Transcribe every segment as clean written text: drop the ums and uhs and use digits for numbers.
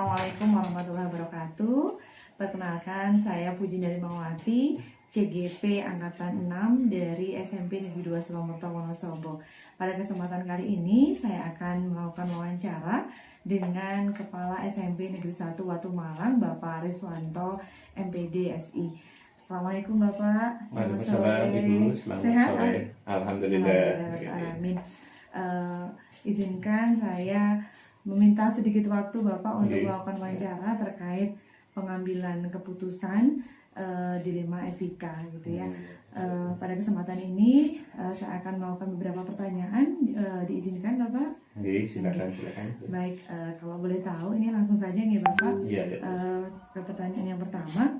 Assalamualaikum warahmatullahi wabarakatuh. Perkenalkan, saya Puji Darimawati, CGP Angkatan 6 dari SMP Negeri 2 Selamerta Wonosobo. Pada kesempatan kali ini, saya akan melakukan wawancara dengan Kepala SMP Negeri 1 Watu Malang, Bapak Ariswanto, MPD SI. Assalamualaikum Bapak. Waalaikumsalam Ibu, selamat sore. Alhamdulillah. Amin. Izinkan saya meminta sedikit waktu Bapak untuk melakukan wawancara terkait pengambilan keputusan dilema etika gitu ya. Pada kesempatan ini saya akan melakukan beberapa pertanyaan, diizinkan Bapak? Silakan. Baik, kalau boleh tahu ini langsung saja nih Bapak. Ke pertanyaan yang pertama,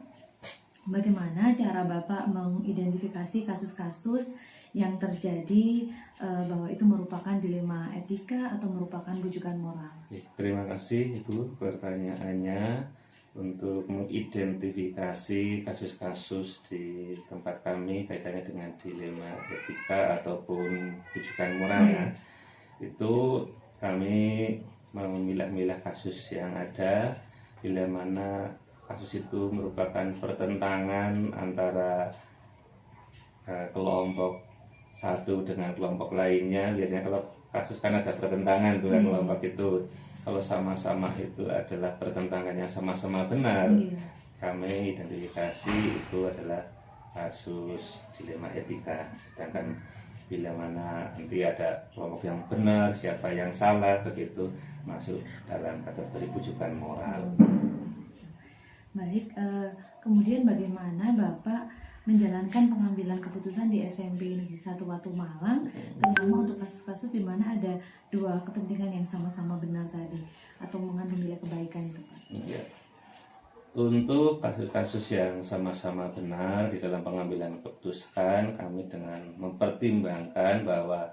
bagaimana cara Bapak mengidentifikasi kasus-kasus yang terjadi bahwa itu merupakan dilema etika atau merupakan rujukan moral? Terima kasih Ibu pertanyaannya. Untuk mengidentifikasi kasus-kasus di tempat kami kaitannya dengan dilema etika ataupun rujukan moral itu kami memilah-milah kasus yang ada, bila mana kasus itu merupakan pertentangan antara kelompok satu dengan kelompok lainnya. Biasanya kalau kasus kan ada pertentangan dua kelompok itu, kalau sama-sama itu adalah pertentangannya sama-sama benar, kami identifikasi itu adalah kasus dilema etika. Sedangkan bila mana nanti ada kelompok yang benar, siapa yang salah, begitu masuk dalam kategori rujukan moral. Baik, kemudian bagaimana Bapak menjalankan pengambilan keputusan di SMP Negeri 1 Watu Malang, terutama untuk kasus-kasus di mana ada dua kepentingan yang sama-sama benar tadi atau mengandung nilai kebaikan itu, Pak? Ya. Untuk kasus-kasus yang sama-sama benar di dalam pengambilan keputusan, kami dengan mempertimbangkan bahwa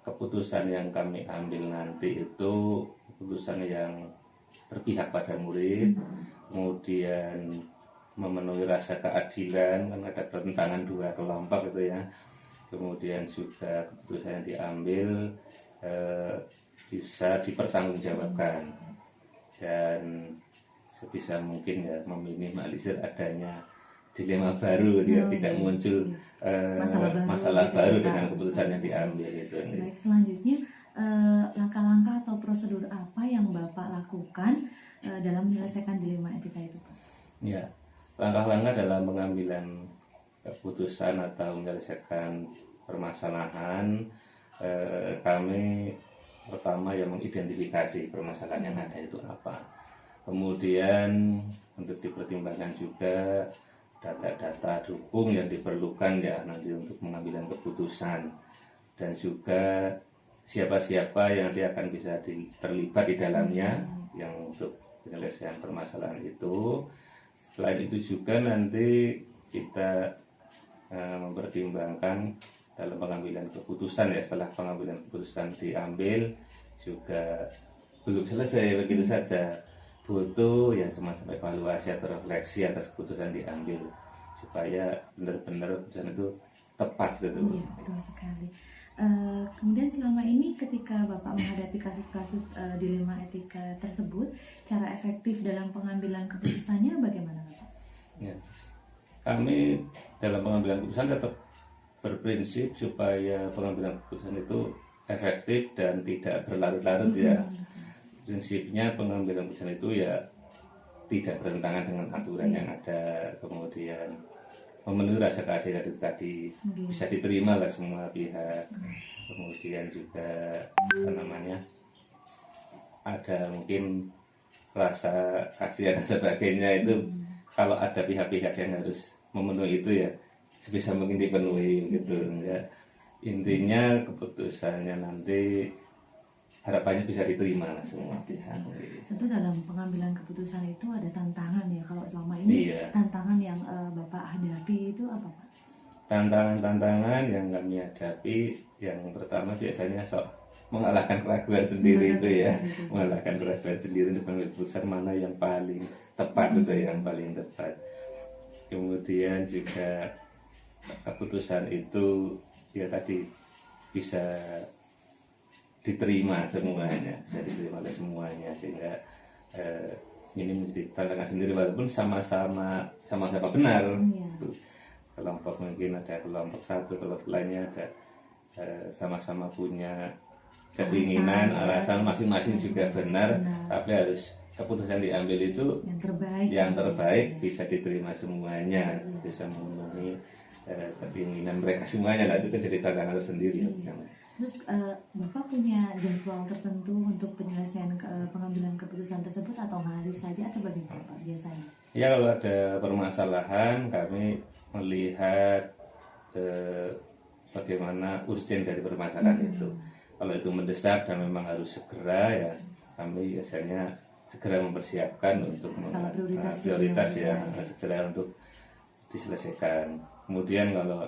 keputusan yang kami ambil nanti itu keputusan yang berpihak pada murid, kemudian memenuhi rasa keadilan, kan ada pertentangan dua kelompok itu ya. Kemudian juga keputusan yang diambil bisa dipertanggungjawabkan dan sebisa mungkin ya meminimalisir adanya dilema baru, tidak muncul masalah baru dengan keputusan yang diambil itu. Baik, selanjutnya langkah-langkah atau prosedur apa yang Bapak lakukan dalam menyelesaikan dilema etika itu, Pak? Ya, langkah-langkah dalam pengambilan keputusan atau menyelesaikan permasalahan, kami pertama yang mengidentifikasi permasalahan yang ada itu apa. Kemudian untuk dipertimbangkan juga data-data dukung yang diperlukan ya nanti untuk pengambilan keputusan, dan juga siapa-siapa yang nanti akan bisa terlibat di dalamnya yang untuk penyelesaian permasalahan itu. Selain itu juga nanti kita mempertimbangkan dalam pengambilan keputusan ya, setelah pengambilan keputusan diambil juga belum selesai begitu saja, butuh yang semacam evaluasi atau refleksi atas keputusan diambil supaya benar-benar keputusan itu tepat gitu. Iya, betul sekali. Kemudian selama ini ketika Bapak menghadapi kasus-kasus dilema etika tersebut, cara efektif dalam pengambilan keputusannya bagaimana Bapak? Ya, kami dalam pengambilan keputusan tetap berprinsip supaya pengambilan keputusan itu efektif dan tidak berlarut-larut ya. Prinsipnya pengambilan keputusan itu ya tidak bertentangan dengan aturan yang ada, kemudian memenuhi rasa keadilan itu tadi, bisa diterima lah semua pihak. Kemudian juga ada mungkin rasa kasihan dan sebagainya itu, kalau ada pihak-pihak yang harus memenuhi itu ya sebisa mungkin dipenuhi gitu ya. Intinya keputusannya nanti harapannya bisa diterima lah semua pihak. Tentu dalam pengambilan keputusan itu ada tantangan ya. Kalau selama ini tantangan yang Bapak hadapi itu apa, Pak? Tantangan-tantangan yang kami hadapi, yang pertama biasanya mengalahkan keraguan sendiri itu ya, mengalahkan keraguan sendiri untuk mengambil keputusan mana yang paling tepat itu yang paling tepat. Kemudian juga keputusan itu ya tadi bisa diterima semuanya, bisa diterima oleh semuanya, sehingga ini menjadi tantangan sendiri walaupun sama-sama benar. Iya. Kelompok mungkin ada kelompok satu, kelompok lainnya ada sama-sama punya keinginan, alasan masing-masing juga benar, tapi harus keputusan diambil itu yang terbaik bisa diterima semuanya, bisa memenuhi keinginan mereka semuanya. Lah itu kan jadi tantangan tersendiri. Terus Bapak punya jadwal tertentu untuk penyelesaian pengambilan keputusan tersebut atau hari saja atau bagaimana Pak biasanya? Ya, kalau ada permasalahan kami melihat bagaimana urgen dari permasalahan itu. Kalau itu mendesak dan memang harus segera, ya kami biasanya segera mempersiapkan untuk prioritas ya, segera untuk diselesaikan. Kemudian kalau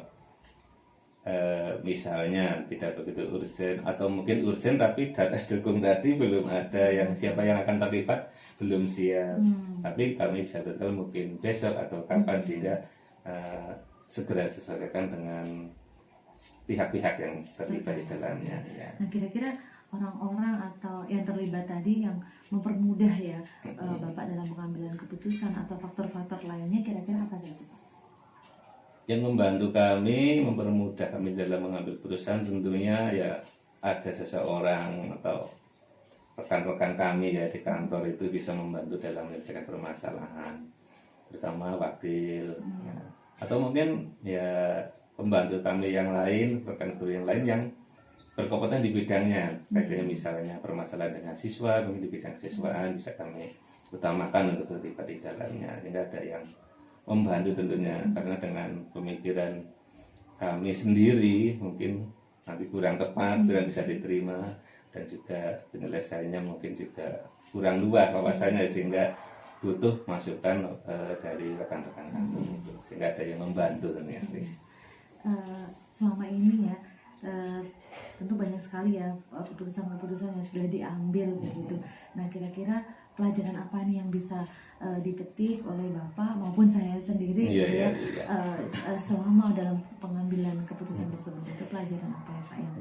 misalnya tidak begitu urgen atau mungkin urgen tapi data dukung tadi belum ada, yang siapa yang akan terlibat belum siap, tapi kami jadwalkan mungkin besok atau kapan sehingga segera diselesaikan dengan pihak-pihak yang terlibat di dalamnya ya. Nah, kira-kira orang-orang atau yang terlibat tadi yang mempermudah ya Bapak dalam pengambilan keputusan atau faktor-faktor lainnya kira-kira apa saja Pak? Yang membantu kami, mempermudah kami dalam mengambil keputusan tentunya ya ada seseorang atau rekan-rekan kami ya di kantor itu bisa membantu dalam menyelesaikan permasalahan, terutama wakil ya. Atau mungkin ya pembantu kami yang lain, rekan guru yang lain yang berkompeten di bidangnya, kayaknya misalnya permasalahan dengan siswa, mungkin di bidang siswaan bisa kami utamakan untuk terlibat di dalamnya, sehingga ada yang membantu tentunya, karena dengan pemikiran kami sendiri mungkin nanti kurang tepat, kurang bisa diterima, dan juga penyelesaiannya mungkin juga kurang luas wawasannya, sehingga butuh masukan dari rekan-rekan kami, sehingga ada yang membantu ternyata. Selama ini ya tentu banyak sekali ya keputusan-keputusan yang sudah diambil begitu. Nah, kira-kira pelajaran apa nih yang bisa dipetik oleh Bapak maupun saya sendiri selama dalam pengambilan keputusan tersebut? Itu pelajaran apa ya Pak yang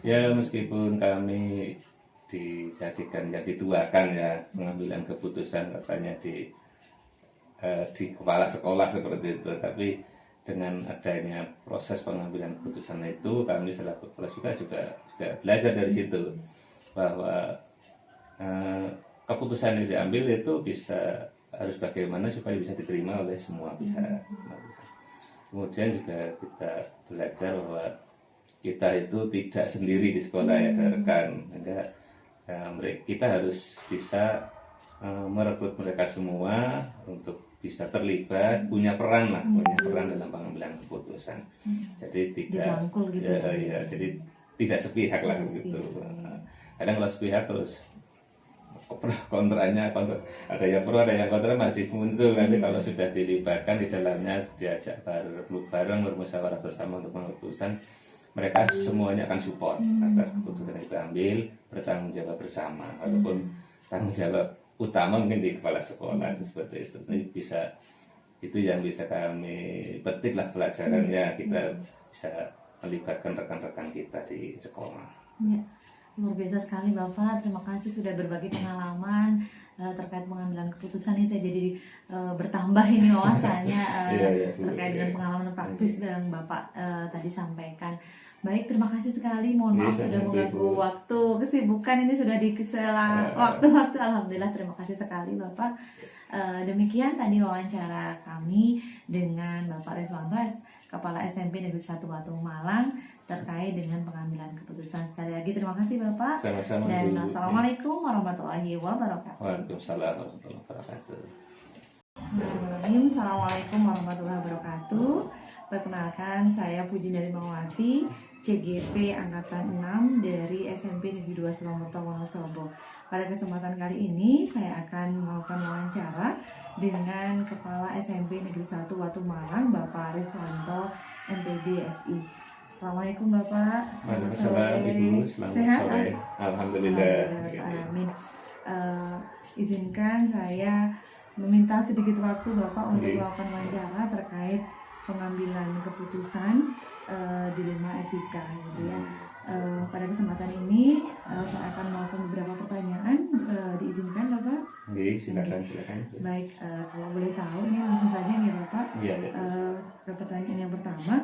ya meskipun kami dijadikan ya dituakan ya pengambilan keputusan katanya di kepala sekolah seperti itu, tapi dengan adanya proses pengambilan keputusan itu kami selaku kepala sekolah juga belajar dari situ bahwa keputusan yang diambil itu harus bagaimana supaya bisa diterima oleh semua pihak. Kemudian juga kita belajar bahwa kita itu tidak sendiri di sekolah ya rekan, sehingga kita harus bisa merekrut mereka semua untuk bisa terlibat, punya peran dalam pengambilan keputusan. Jadi tidak gitu jadi tidak sepihak lah gitu. Kadang kalau sepihak terus kontranya ada yang pro ada yang kontra masih muncul, tapi kalau sudah dilibatkan di dalamnya, diajak bareng bermusyawarah bersama untuk mengambil keputusan, mereka semuanya akan support atas keputusan yang diambil, bertanggung jawab bersama, walaupun tanggung jawab utama mungkin di kepala sekolah seperti itu. Jadi itu yang bisa kami petik lah pelajarannya, kita bisa melibatkan rekan-rekan kita di sekolah. Ya, luar biasa sekali Bapak, terima kasih sudah berbagi pengalaman terkait pengambilan keputusan ini. Saya jadi bertambah ini wawasannya terkait dengan pengalaman praktis yang Bapak tadi sampaikan. Baik, terima kasih sekali. Mohon maaf sudah mengganggu waktu kesibukan ini sudah di sela waktu-waktu. Alhamdulillah, terima kasih sekali Bapak. Demikian tadi wawancara kami dengan Bapak Reswanto, Kepala SMP Negeri 1 Batu Malang, terkait dengan pengambilan keputusan. Sekali lagi terima kasih Bapak. Sama-sama. Dan Assalamualaikum warahmatullahi wabarakatuh. Waalaikumsalam warahmatullahi wabarakatuh. Bismillahirrahmanirrahim. Assalamualaikum warahmatullahi wabarakatuh. Perkenalkan, saya Puji Narimawati, CGP Angkatan 6 dari SMP Negeri 2 Selamerta Wonosobo. Pada kesempatan kali ini saya akan melakukan wawancara dengan Kepala SMP Negeri 1 Watu Malang, Bapak Reswanto, MPD SI. Assalamualaikum Bapak. Waalaikumsalam Ibu, selamat sore. Alhamdulillah. Amin. Izinkan saya meminta sedikit waktu Bapak untuk melakukan wawancara terkait pengambilan keputusan dilema etika gitu ya. Pada kesempatan ini saya akan melakukan beberapa pertanyaan, diizinkan Bapak? Oke, silakan. Baik, kalau boleh tahu ini langsung saja nih Bapak. Iya. Pertanyaan yang pertama,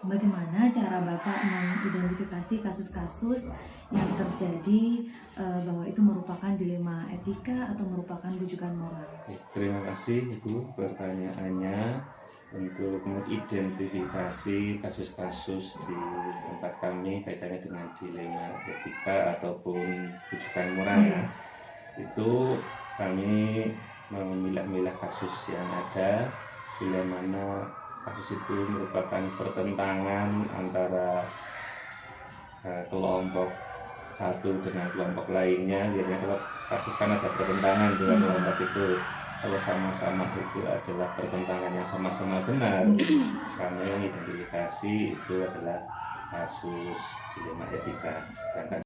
bagaimana cara Bapak mengidentifikasi kasus-kasus yang terjadi bahwa itu merupakan dilema etika atau merupakan rujukan moral? Terima kasih Ibu pertanyaannya. Untuk mengidentifikasi kasus-kasus di tempat kami kaitannya dengan dilema etika ataupun rujukan moral ya, itu kami memilah-milah kasus yang ada bila mana kasus itu merupakan pertentangan antara kelompok satu dengan kelompok lainnya. Biasanya kalau kasus kan ada pertentangan dua kelompok itu, kalau sama-sama itu adalah pertentangan yang sama-sama benar, kami identifikasi itu adalah kasus dilema etika. Sedangkan